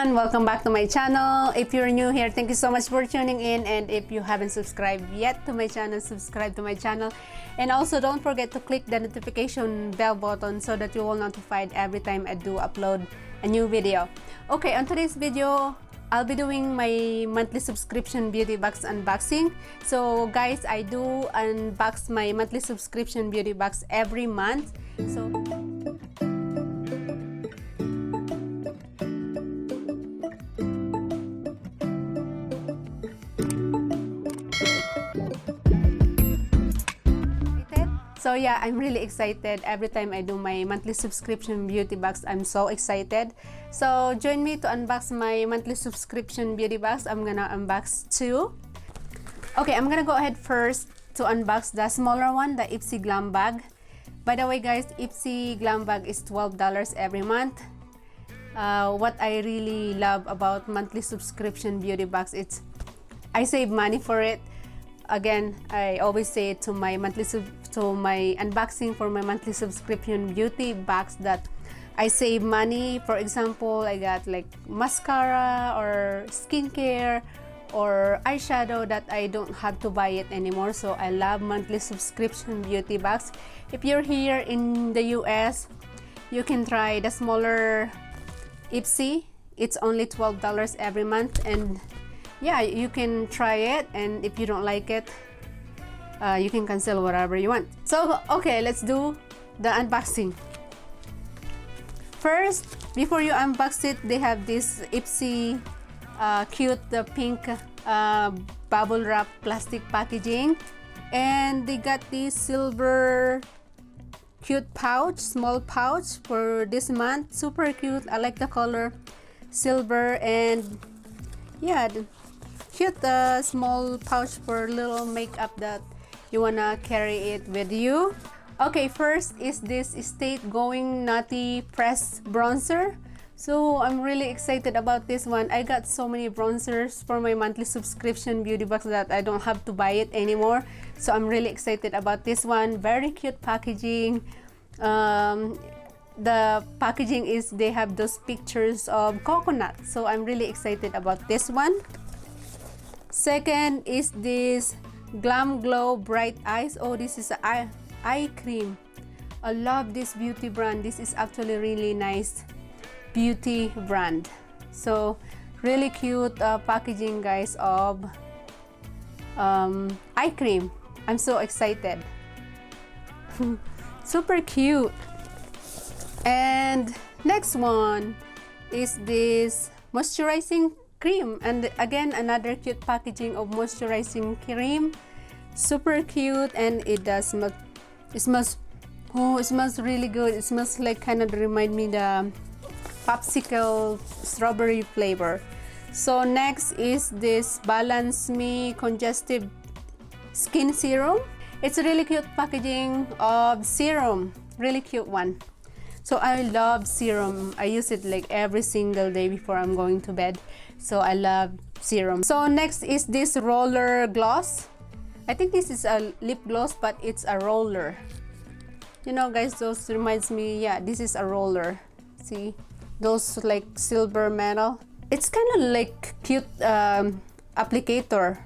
everyone, welcome back to my channel. If you're new here, thank you so much for tuning in, and if you haven't subscribed yet to my channel, subscribe to my channel, and also don't forget to click the notification bell button so that you will notified every time I do upload a new video. Okay, on today's video I'll be doing my monthly subscription beauty box unboxing. So guys, I do unbox my monthly subscription beauty box every month. So yeah, I'm really excited. Every time I do my monthly subscription beauty box, I'm so excited. So join me to unbox my monthly subscription beauty box. I'm gonna unbox two. Okay, I'm gonna go ahead first to unbox the smaller one, the Ipsy glam bag. By the way guys, Ipsy glam bag is $12 every month. What I really love about monthly subscription beauty box, it's I save money for it. Again, I always say to my unboxing for my monthly subscription beauty box that I save money. For example, I got like mascara or skincare or eyeshadow that I don't have to buy it anymore. So I love monthly subscription beauty box. If you're here in the US, you can try the smaller Ipsy. It's only $12 every month, and yeah, you can try it, and if you don't like it, you can cancel whatever you want. So okay, let's do the unboxing. First, before you unbox it, they have this Ipsy cute pink bubble wrap plastic packaging, and they got this silver cute pouch, small pouch for this month. Super cute. I like the color silver, and yeah, cute small pouch for little makeup that you wanna carry it with you. Okay, first is this State Going Nutty Pressed Bronzer. So I'm really excited about this one. I got so many bronzers for my monthly subscription beauty box that I don't have to buy it anymore. So I'm really excited about this one. Very cute packaging. The packaging is, they have those pictures of coconut. So I'm really excited about this one. Second is this Glam Glow Bright Eyes. Oh, this is an eye cream. I love this beauty brand. This is actually really nice beauty brand. So really cute packaging guys of eye cream. I'm so excited. Super cute. And next one is this Moisturizing Cream, and again another cute packaging of moisturizing cream. Super cute, and it does smell. It smells really good. It smells like kind of remind me the popsicle strawberry flavor. So next is this Balance Me Congestive Skin Serum. It's a really cute packaging of serum. Really cute one. So I love serum. I use it like every single day before I'm going to bed. So I love serum. So next is this roller gloss. I think this is a lip gloss, but it's a roller. You know guys, those reminds me, yeah, this is a roller. See, those like silver metal. It's kind of like cute applicator.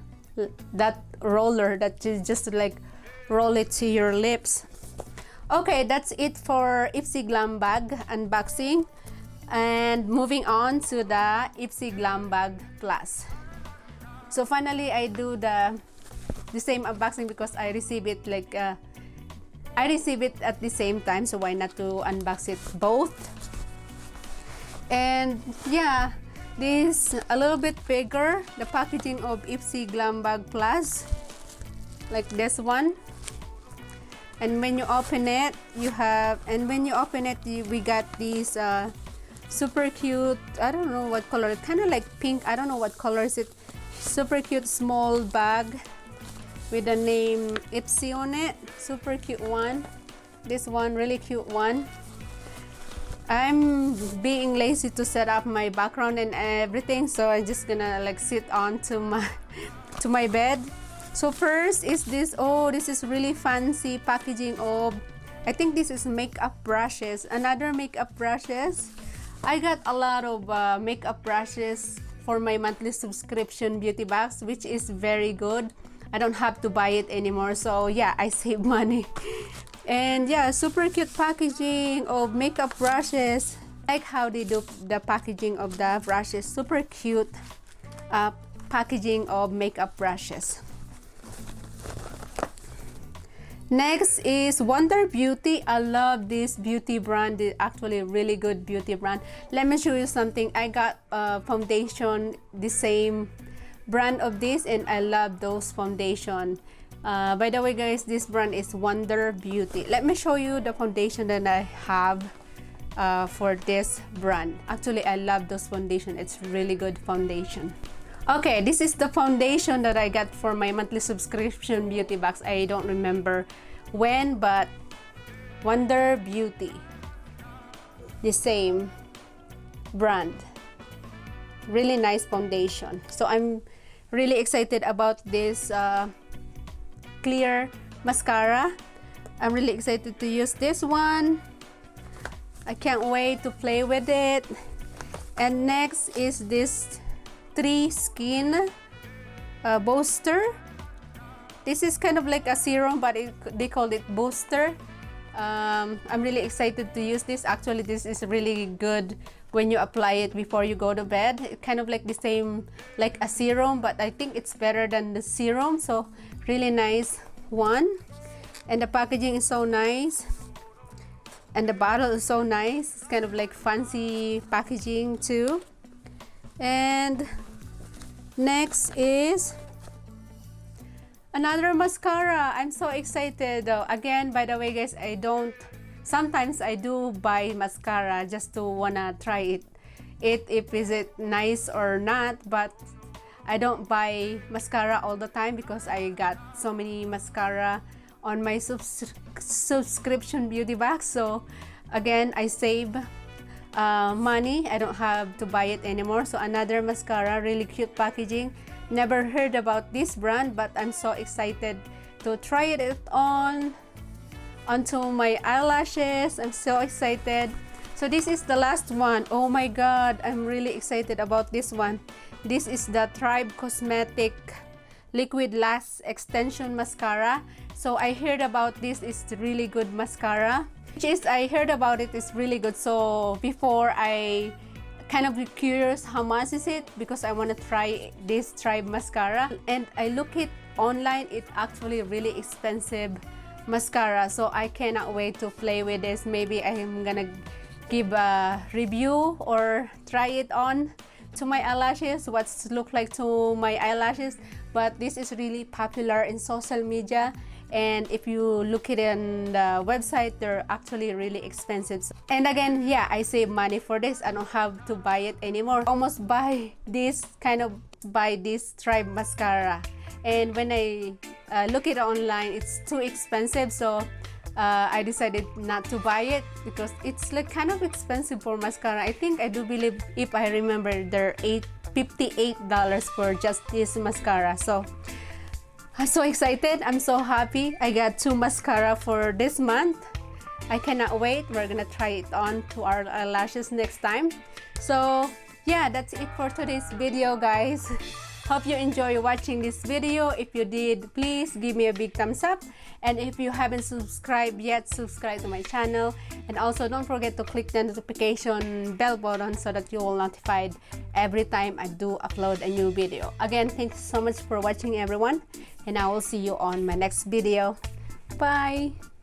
That roller that you just like roll it to your lips. Okay, that's it for Ipsy glam bag unboxing, and moving on to the Ipsy glambag plus. So finally I do the same unboxing because I receive it like I receive it at the same time, so why not to unbox it both. And yeah, this a little bit bigger, the packaging of Ipsy glambag plus, like this one. And when you open it, we got these super cute, I don't know what color, kind of like pink, I don't know what color is it. Super cute small bag with the name Ipsy on it. Super cute one. This one, really cute one. I'm being lazy to set up my background and everything, so I'm just gonna like sit on to my bed. So first is this, oh, this is really fancy packaging of, I think this is makeup brushes, another makeup brushes. I got a lot of makeup brushes for my monthly subscription beauty box, which is very good. I don't have to buy it anymore, so yeah, I save money. And yeah, super cute packaging of makeup brushes. I like how they do the packaging of the brushes. Super cute packaging of makeup brushes. Next is Wonder Beauty. I love this beauty brand. It's actually a really good beauty brand. Let me show you something. I got a foundation, the same brand of this, and I love those foundation. By the way guys, this brand is Wonder Beauty. Let me show you the foundation that I have for this brand. Actually, I love those foundation. It's really good foundation. Okay, this is the foundation that I got for my monthly subscription beauty box. I don't remember when, but Wonder Beauty, the same brand. Really nice foundation. So I'm really excited about this clear mascara. I'm really excited to use this one. I can't wait to play with it. And next is this 3 Skin Booster. This is kind of like a serum, but they called it booster. I'm really excited to use this. Actually, this is really good when you apply it before you go to bed. It's kind of like the same like a serum, but I think it's better than the serum. So really nice one. And the packaging is so nice. And the bottle is so nice. It's kind of like fancy packaging too. And next is another mascara. I'm so excited. Again, by the way guys, sometimes I do buy mascara just to wanna try it if is it nice or not, but I don't buy mascara all the time because I got so many mascara on my subscription beauty box. So again, I save money. I don't have to buy it anymore. So another mascara, really cute packaging. Never heard about this brand, but I'm so excited to try it onto my eyelashes. I'm so excited. So this is the last one. Oh my god, I'm really excited about this one. This is the Tribe Cosmetic Liquid Lash Extension Mascara. So I heard about this. It's really good mascara. I heard about it is really good. So before, I kind of curious how much is it, because I want to try this Tribe mascara, and I look it online. It's actually really expensive mascara, so I cannot wait to play with this. Maybe I'm gonna give a review or try it on to my eyelashes, what's look like to my eyelashes. But this is really popular in social media, and if you look it on the website, they're actually really expensive. And again, yeah, I save money for this. I don't have to buy it anymore. Almost buy this Tribe mascara, and when I look it online, it's too expensive, so I decided not to buy it because it's like kind of expensive for mascara. I think, I do believe, if I remember, they're $58 for just this mascara. So I'm so excited. I'm so happy. I got 2 mascara for this month. I cannot wait. We're gonna try it on to our eyelashes next time. So yeah, that's it for today's video, guys. Hope you enjoy watching this video. If you did, please give me a big thumbs up. And if you haven't subscribed yet, subscribe to my channel. And also don't forget to click the notification bell button so that you will notified every time I do upload a new video. Again, thanks so much for watching, everyone. And I will see you on my next video. Bye!